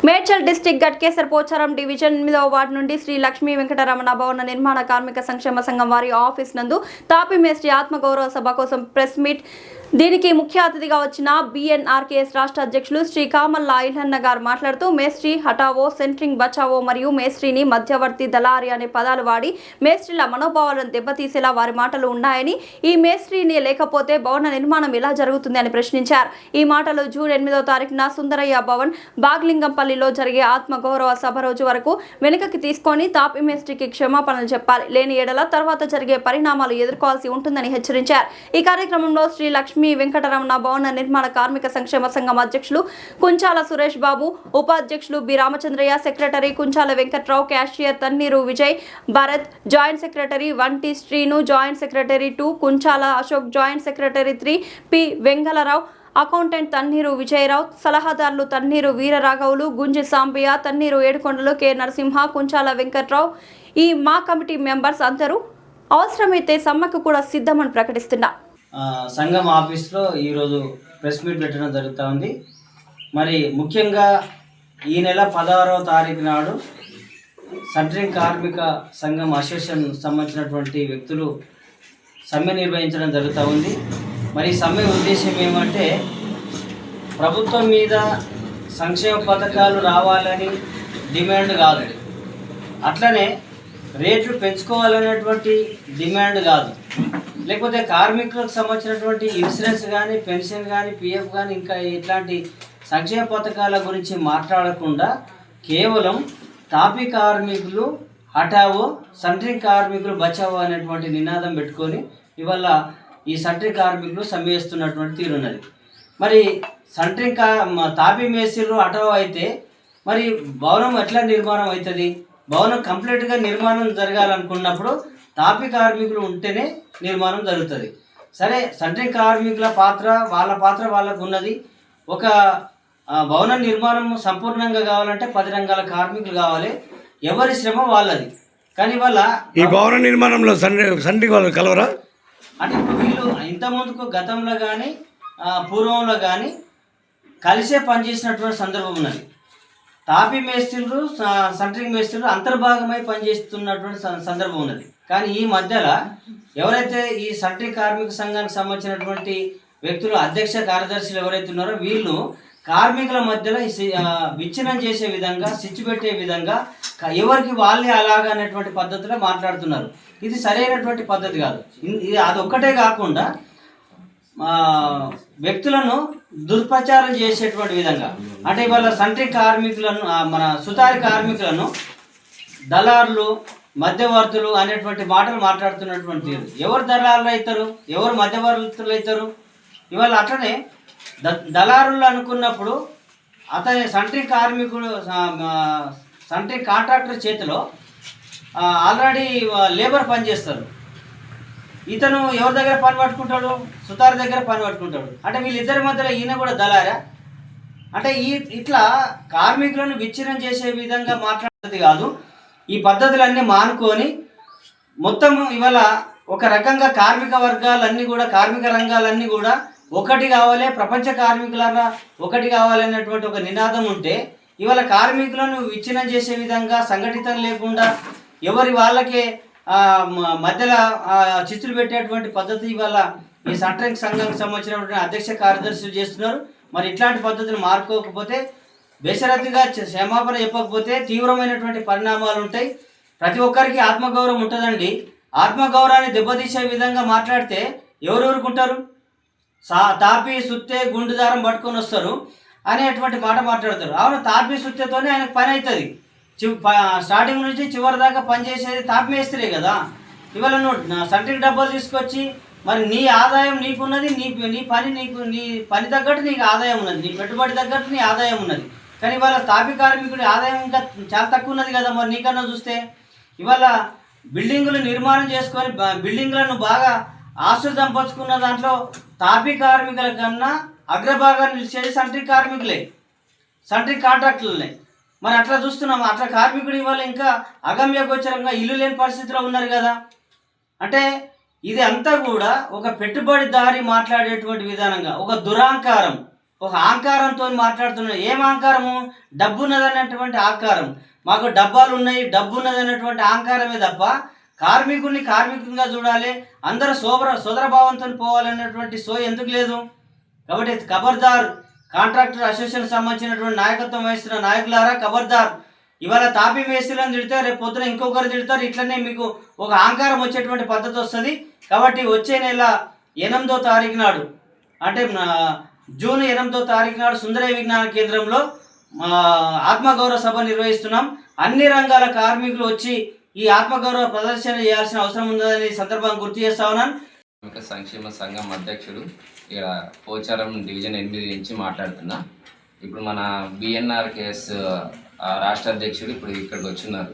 Medchal district Ghatkesar Pocharam division 8వ ward నుండి శ్రీ లక్ష్మీ వెంకటరమణ భవన నిర్మాణ కార్మిక సంక్షేమ సంఘం వారి ఆఫీస్ నందు తాపీ మేస్త్రి ఆత్మగౌరవ సభ కోసం ప్రెస్ మీట్. దీనికి ముఖ్య అతిథిగా వచ్చిన BNRKS రాష్ట్ర అధ్యక్షులు శ్రీ కామల్లా ఇల్హన్న గారు మాట్లాడుతూ మేస్త్రి హటావో, సెంట్రింగ్ బచావో మరియు మేస్త్రిని మధ్యవర్తి దళారి అనే పదాలు వాడి మేస్త్రిల మనోభావాలను దెబ్బతీసేలా వారి మాటలు ఉన్నాయని, ఈ మేస్త్రిని లేకపోతే భవన నిర్మాణం ఎలా జరుగుతుంది అని ప్రశ్నించారు. ఈ మాటలు జూన్ 8వ తారీఖున సుందరయ్య భవన్ బాగ్లింగంపల్లిలో జరిగే ఆత్మగౌరవ సభ రోజు వరకు వెనుకకి తీసుకొని తాపీ మేస్త్రికి క్షమాపణలు చెప్పాలి, లేని ఎడల తర్వాత జరిగే పరిణామాలు ఎదుర్కోవాల్సి ఉంటుందని హెచ్చరించారు. ఈ కార్యక్రమంలో శ్రీ లక్ష్మీ వెంకటరమణ భవన నిర్మాణ కార్మిక సంక్షేమ సంఘం అధ్యక్షులు కుంచాల సురేష్ బాబు, ఉపాధ్యక్షులు B Ramachandraiah, secretary Kunchala Venkatrao, cashier Tanniru Vijay Bharat, joint secretary వంటి Srinu, joint secretary 2 Kunchala Ashok, joint secretary 3 P Vengalarao, accountant Tanniru Vijayarao, సలహాదారులు తన్నీరు వీరరాఘవులు, గుంజి సాంబయ్య, తన్నీరు ఏడుకొండలు, కె నరసింహ, కుంచాల వెంకట్రావు, ఈ మా కమిటీ మెంబర్స్ అందరూ అవసరమైతే సమ్మకు కూడా సిద్ధమని ప్రకటిస్తున్నారు. సంఘం ఆఫీస్లో ఈరోజు ప్రెస్ మీట్ పెట్టడం జరుగుతూ ఉంది. మరి ముఖ్యంగా ఈ నెల 16వ తారీఖు నాడు సెంట్రింగ్ కార్మిక సంఘం అసోసియేషన్ సంబంధించినటువంటి వ్యక్తులు సమ్మె నిర్వహించడం జరుగుతూ ఉంది. మరి సమ్మె ఉద్దేశం ఏమంటే ప్రభుత్వం మీద సంక్షేమ పథకాలు రావాలని డిమాండ్ కాదు, అట్లనే రేట్లు పెంచుకోవాలనేటువంటి డిమాండ్ కాదు, లేకపోతే కార్మికులకు సంబంధించినటువంటి ఇన్సూరెన్స్ కానీ, పెన్షన్ కానీ, PF కానీ, ఇంకా ఇట్లాంటి సంక్షేమ పథకాల గురించి మాట్లాడకుండా కేవలం తాపీ కార్మికులు హటావో, సెంట్రింగ్ కార్మికులు బచావో అనేటువంటి నినాదం పెట్టుకొని ఇవాళ ఈ సెంట్రింగ్ కార్మికులు సమ్మె చేస్తున్నటువంటి తీరున్నది. మరి సెంట్రింగ్ తాపీ మేస్త్రీలు హటావో అయితే మరి భవనం ఎట్లా నిర్మాణం అవుతుంది? భవనం కంప్లీట్గా నిర్మాణం జరగాలనుకున్నప్పుడు తాపీ కార్మికులు ఉంటేనే నిర్మాణం జరుగుతుంది. సరే, సెంట్రింగ్ కార్మికుల పాత్ర వాళ్ళకు ఉన్నది. ఒక భవన నిర్మాణం సంపూర్ణంగా కావాలంటే 10 రంగాల కార్మికులు కావాలి, ఎవరి శ్రమ వాళ్ళది. కానీ వాళ్ళ ఈ భవన నిర్మాణంలో సెంట్రింగ్ వాళ్ళు కలవరా అంటే ఇప్పుడు వీళ్ళు ఇంతకుముందుకు గతంలో కానీ పూర్వంలో కానీ కలిసే పనిచేసినటువంటి సందర్భం ఉన్నది. తాపీ మేస్త్రులు, సెంట్రింగ్ మేస్త్రులు అంతర్భాగమై పనిచేస్తున్నటువంటి సందర్భం ఉన్నది. కానీ ఈ మధ్యలో ఎవరైతే ఈ సెంట్రింగ్ కార్మిక సంఘానికి సంబంధించినటువంటి వ్యక్తులు, అధ్యక్ష కార్యదర్శులు ఎవరైతే ఉన్నారో వీళ్ళు కార్మికుల మధ్యలో విచ్ఛిన్నం చేసే విధంగా, స్విచ్ పెట్టే విధంగా ఎవరికి వాళ్ళే అలాగా అనేటువంటి పద్ధతిలో మాట్లాడుతున్నారు. ఇది సరైనటువంటి పద్ధతి కాదు. ఇది అదొక్కటే కాకుండా వ్యక్తులను దుష్ప్రచారం చేసేటువంటి విధంగా, అంటే ఇవాళ సెంట్రింగ్ కార్మికులను, మన సుతారి కార్మికులను దళారులు, మధ్యవర్తులు అనేటువంటి మాటలు మాట్లాడుతున్నటువంటి ఎవరు దళారులు అవుతారు, ఎవరు మధ్యవర్తులు అవుతారు? ఇవాళ అట్లనే దళారులు అనుకున్నప్పుడు అతని సెంట్రింగ్ కార్మికుడు, సెంట్రింగ్ కాంట్రాక్టర్ చేతిలో ఆల్రెడీ లేబర్ పనిచేస్తారు. ఇతను ఎవరి దగ్గర పని పట్టుకుంటాడు? సుతార్ దగ్గర పని పట్టుకుంటాడు. అంటే వీళ్ళిద్దరి మధ్యలో ఈయన కూడా దళారా? అంటే ఇట్లా కార్మికులను విచ్ఛిన్నం చేసే విధంగా మాట్లాడేది కాదు. ఈ పద్ధతులన్నీ మానుకొని మొత్తం ఇవాళ ఒక రకంగా కార్మిక వర్గాలన్నీ కూడా, కార్మిక రంగాలన్నీ కూడా ఒకటి కావాలి, ప్రపంచ కార్మికులన్నా ఒకటి కావాలనేటువంటి ఒక నినాదం ఉంటే ఇవాళ కార్మికులను విచ్ఛిన్నం చేసే విధంగా, సంఘటితం లేకుండా ఎవరి వాళ్ళకే మధ్యలో చిచ్చులు పెట్టేటువంటి పద్ధతి ఇవాళ ఈ సెంట్రింగ్ సంఘానికి సంబంధించినటువంటి అధ్యక్ష కార్యదర్శులు చేస్తున్నారు. మరి ఇట్లాంటి పద్ధతులు మార్చుకోకపోతే, బేషరతుగా క్షమాపణ చెప్పకపోతే తీవ్రమైనటువంటి పరిణామాలు ఉంటాయి. ప్రతి ఒక్కరికి ఆత్మగౌరవం ఉంటుందండి. ఆత్మగౌరవాన్ని దెబ్బతీసే విధంగా మాట్లాడితే ఎవరెవరుకుంటారు? తాపీ సుత్తే గుండు దారం పట్టుకొని వస్తారు అనేటువంటి మాట మాట్లాడతారు. అవును, తాపీ సుత్తేతోనే ఆయనకు పని అవుతుంది. స్టార్టింగ్ నుంచి చివరి దాకా పనిచేసేది తాపీ మేస్త్రే కదా. ఇవాళ నువ్వు సెంట్రింగ్ డబ్బాలు తీసుకొచ్చి మరి నీ ఆదాయం నీకున్నది, నీ పని తగ్గట్టు నీకు ఆదాయం ఉన్నది, నీ పెట్టుబడి తగ్గట్టు నీ ఆదాయం ఉన్నది. కానీ ఇవాళ తాపీ కార్మికుడి ఆదాయం ఇంకా చాలా తక్కువ ఉన్నది కదా. మరి నీకన్నా చూస్తే ఇవాళ బిల్డింగులు నిర్మాణం చేసుకొని బిల్డింగులను బాగా ఆస్తులు సంపంచుకున్న దాంట్లో తాపీ కార్మికుల కన్నా అగ్రభాగాన్ని నిలిచేది సెంట్రింగ్ కార్మికులే, సెంట్రింగ్ కాంట్రాక్టర్లే. మరి అట్లా చూస్తున్నాము. అట్లా కార్మికుడు ఇవాళ ఇంకా అగమ్యగోచరంగా ఇల్లు లేని పరిస్థితిలో ఉన్నారు కదా. అంటే ఇది అంతా కూడా ఒక పెట్టుబడిదారి మాట్లాడేటువంటి విధానంగా, ఒక దురాంకారం, ఒక అహంకారంతో మాట్లాడుతున్నారు. ఏం అహంకారము? డబ్బు ఉన్నదన్నటువంటి అహంకారం. మాకు డబ్బాలు ఉన్నాయి, డబ్బు ఉన్నదన్నటువంటి అహంకారమే తప్ప కార్మికుల్ని కార్మికునిగా చూడాలి, అందరూ సోదర భావంతో పోవాలన్నటువంటి ఎందుకు లేదు? కాబట్టి ఖబర్దార్, కాంట్రాక్టర్ అసోసియేషన్ సంబంధించినటువంటి నాయకత్వం వహిస్తున్న నాయకులారా ఖబర్దార్. ఇవాళ తాపీ మేస్త్రీలను తిడితే రేపు పొద్దున ఇంకొకరు తిడతారు. ఇట్లనే మీకు ఒక అహంకారం వచ్చేటువంటి పద్ధతి వస్తుంది. కాబట్టి వచ్చే నెల 8వ తారీఖు నాడు, అంటే జూన్ 8వ తారీఖు నాడు సుందరయ్య విజ్ఞాన కేంద్రంలో ఆత్మగౌరవ సభ నిర్వహిస్తున్నాం. అన్ని రంగాల కార్మికులు వచ్చి ఈ ఆత్మగౌరవ ప్రదర్శన చేయాల్సిన అవసరం ఉందని సందర్భంగా గుర్తు చేస్తా ఉన్నాను. కార్మిక సంక్షేమ సంఘం అధ్యక్షుడు ఇక్కడ పోచారం డివిజన్ 8 నుంచి మాట్లాడుతున్నా. ఇప్పుడు మన బిఎన్ఆర్కేఎస్ రాష్ట్ర అధ్యక్షుడు ఇప్పుడు ఇక్కడికి వచ్చిన్నారు.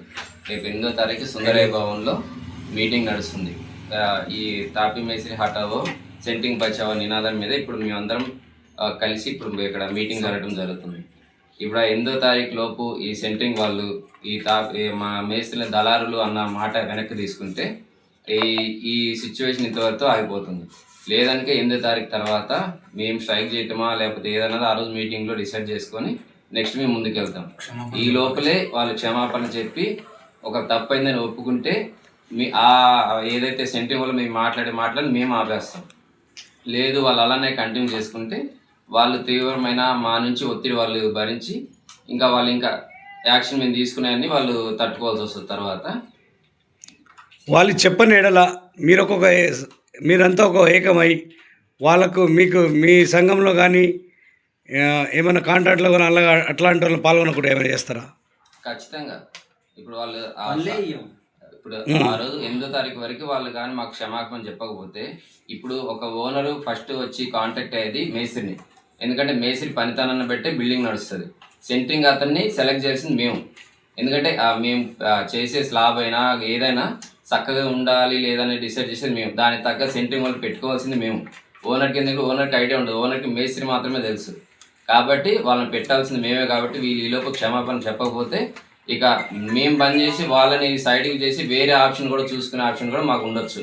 రేపు 8వ తారీఖు సుందరయ్య భవన్లో మీటింగ్ నడుస్తుంది. ఈ తాపీ మేస్త్రి హటావో సెంటింగ్ బచావో నినాదం మీద ఇప్పుడు మేమందరం కలిసి ఇప్పుడు ఇక్కడ మీటింగ్ జరగడం జరుగుతుంది. ఇప్పుడు 8వ తారీఖు లోపు ఈ సెంట్రింగ్ వాళ్ళు మా మేస్త్రుల దళారులు అన్న మాట వెనక్కి తీసుకుంటే ఈ సిచ్యువేషన్ ఇంతవరకు ఆగిపోతుంది. లేదంటే 8వ తారీఖు తర్వాత మేము స్ట్రైక్ చేయటమా లేకపోతే ఏదన్నది ఆ రోజు మీటింగ్లో డిసైడ్ చేసుకొని నెక్స్ట్ మేము ముందుకు వెళ్తాం. ఈ లోపలే వాళ్ళు క్షమాపణ చెప్పి ఒక తప్పైందని ఒప్పుకుంటే ఏదైతే సెంట్రింగ్ వల్ల మేము మాట్లాడి మేము ఆపేస్తాం. లేదు వాళ్ళు అలానే కంటిన్యూ చేసుకుంటే వాళ్ళు తీవ్రమైన మా నుంచి ఒత్తిడి వాళ్ళు భరించి ఇంకా యాక్షన్ మేము తీసుకునేవన్నీ వాళ్ళు తట్టుకోవాల్సి వస్తుంది. తర్వాత వాళ్ళు చెప్పని ఎడల మీరంతా ఒక ఏకమై వాళ్ళకు మీకు మీ సంఘంలో కానీ ఏమైనా కాంట్రాక్ట్లో కానీ అట్లాంటి వాళ్ళు పాల్గొనకుండా ఏమైనా చేస్తారా? ఖచ్చితంగా. ఇప్పుడు వాళ్ళు ఇప్పుడు ఆ రోజు 8వ తారీఖు వరకు వాళ్ళు కానీ మాకు క్షమాపణ చెప్పకపోతే ఇప్పుడు ఒక ఓనరు ఫస్ట్ వచ్చి కాంటాక్ట్ అయ్యేది మేస్త్రిని. ఎందుకంటే మేస్త్రి పనితనాన్ని బట్టే బిల్డింగ్ నడుస్తుంది. సెంట్రింగ్ అతన్ని సెలెక్ట్ చేసింది మేము. ఎందుకంటే మేము చేసే స్లాబ్ అయినా ఏదైనా చక్కగా ఉండాలి లేదని డిసైడ్ చేసేది మేము. దానికి తగ్గ సెంట్రింగ్ వాళ్ళు పెట్టుకోవాల్సింది మేము. ఓనర్కి ఎందుకంటే ఓనర్కి ఐడియా ఉండదు, ఓనర్కి మేస్త్రి మాత్రమే తెలుసు. కాబట్టి వాళ్ళని పెట్టాల్సింది మేమే. కాబట్టి వీళ్ళు ఈలోపు క్షమాపణ చెప్పకపోతే ఇక మేము బంద్ చేసి వాళ్ళని సైడ్కి చేసి వేరే ఆప్షన్ కూడా చూసుకునే ఆప్షన్ కూడా మాకు ఉండొచ్చు.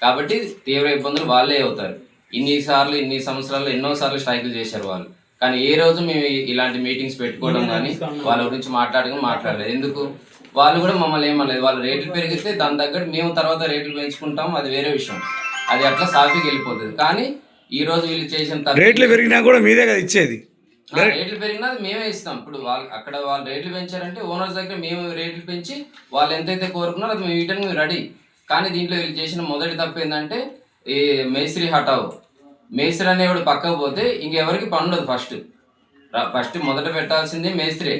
కాబట్టి తీవ్ర ఇబ్బందులు వాళ్ళే అవుతారు. ఇన్ని సంవత్సరాల్లో ఎన్నోసార్లు స్ట్రైకులు చేశారు వాళ్ళు. కానీ ఏ రోజు మేము ఇలాంటి మీటింగ్స్ పెట్టుకోవడం కానీ వాళ్ళ గురించి మాట్లాడలేదు. ఎందుకు? వాళ్ళు కూడా మమ్మల్ని ఏమనలేదు. వాళ్ళు రేట్లు పెరిగితే దాని తగ్గట్టు మేము తర్వాత రేట్లు పెంచుకుంటాం, అది వేరే విషయం. అది అట్లా సాఫీకి వెళ్ళిపోతుంది. కానీ ఈ రోజు వీళ్ళు చేసిన రేట్లు పెరిగినా కూడా మీదే కదా ఇచ్చేది. రేట్లు పెరిగినా మేమే ఇస్తాం. ఇప్పుడు వాళ్ళు రేట్లు పెంచారంటే ఓనర్స్ దగ్గర మేము రేట్లు పెంచి వాళ్ళు ఎంతైతే కోరుకున్నారో అది మేము ఇవ్వడానికి మేము రెడీ. కానీ దీంట్లో వీళ్ళు చేసిన మొదటి తప్పు ఏంటంటే ఈ మేస్త్రి హటావు. మేస్త్రి అనేవాడు పక్కకు పోతే ఇంకెవరికి పనుండదు. ఫస్ట్ మొదట పెట్టాల్సింది మేస్త్రి.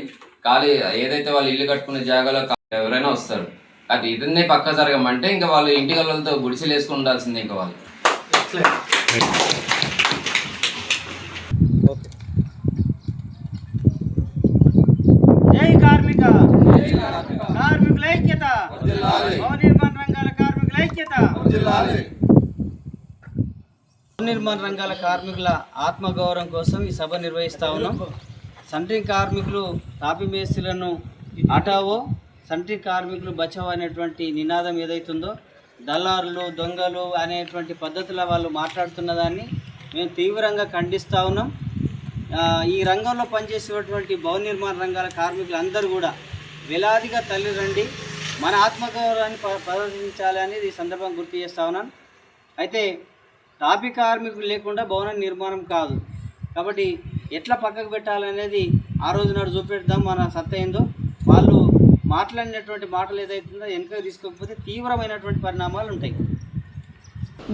ఖాళీ ఏదైతే వాళ్ళు ఇల్లు కట్టుకునే జాగాలో ఎవరైనా వస్తారు. అది ఇదన్నే పక్క జరగమంటే ఇంకా వాళ్ళు ఇంటి గల్లలతో గుడిసెలు వేసుకుని ఉండాల్సిందే. ఇంకా వాళ్ళు కార్మికుల ఐక్యత, భవన నిర్మాణ రంగాల కార్మికుల ఐక్యత, నిర్మాణ రంగాల కార్మికుల ఆత్మగౌరవం కోసం ఈ సభ నిర్వహిస్తా ఉన్నాం. సెంట్రింగ్ కార్మికులు తాపీ మేస్త్రులను హటావో, సెంట్రింగ్ కార్మికులు బచావో అనేటువంటి నినాదం ఏదైతుందో దళారులు దొంగలు అనేటువంటి పద్ధతిలో వాళ్ళు మాట్లాడుతున్న దాన్ని మేము తీవ్రంగా ఖండిస్తూ ఉన్నాం. ఈ రంగంలో పనిచేసేటువంటి భవన నిర్మాణ రంగాల కార్మికులు అందరూ కూడా వేలాదిగా తల్లి రండి మన ఆత్మగౌరవాన్ని ప్రదర్శించాలి అనేది ఈ సందర్భంగా గుర్తు చేస్తా ఉన్నాను. అయితే తాపీ కార్మికులు లేకుండా భవన నిర్మాణం కాదు. కాబట్టి ఎట్లా పక్కకు పెట్టాలనేది ఆ రోజు నాడు చూపెడదాం. మన సత్తా ఏందో వాళ్ళు మాట్లాడినటువంటి మాటలు ఏదైతుందో వెనుకకు తీసుకోకపోతే తీవ్రమైనటువంటి పరిణామాలు ఉంటాయి.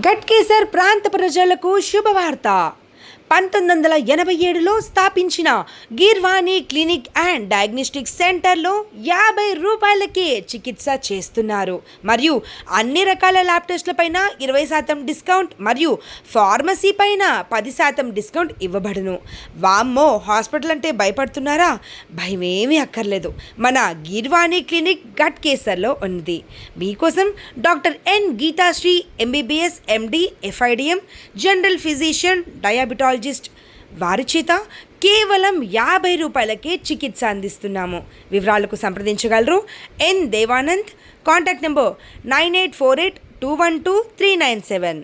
గట్కేసర్ ప్రాంత ప్రజలకు శుభవార్త. 1987లో స్థాపించిన గీర్వాణి క్లినిక్ అండ్ డయాగ్నోస్టిక్ సెంటర్లో 50 రూపాయలకే చికిత్స చేస్తున్నారు. మరియు అన్ని రకాల ల్యాబ్ టెస్టులపైన 20% డిస్కౌంట్ మరియు ఫార్మసీ పైన 10% డిస్కౌంట్ ఇవ్వబడును. వామ్మో, హాస్పిటల్ అంటే భయపడుతున్నారా? భయమేమీ అక్కర్లేదు. మన గీర్వాణి క్లినిక్ గట్కేసర్లో ఉంది. మీకోసం doctor N Geethasri MBBS MD FIDM general physician diabetologist వారి చేత కేవలం 50 రూపాయలకే చికిత్స అందిస్తున్నాము. వివరాలకు సంప్రదించగలరు ఎన్ దేవానంద్. Contact number 9848212397.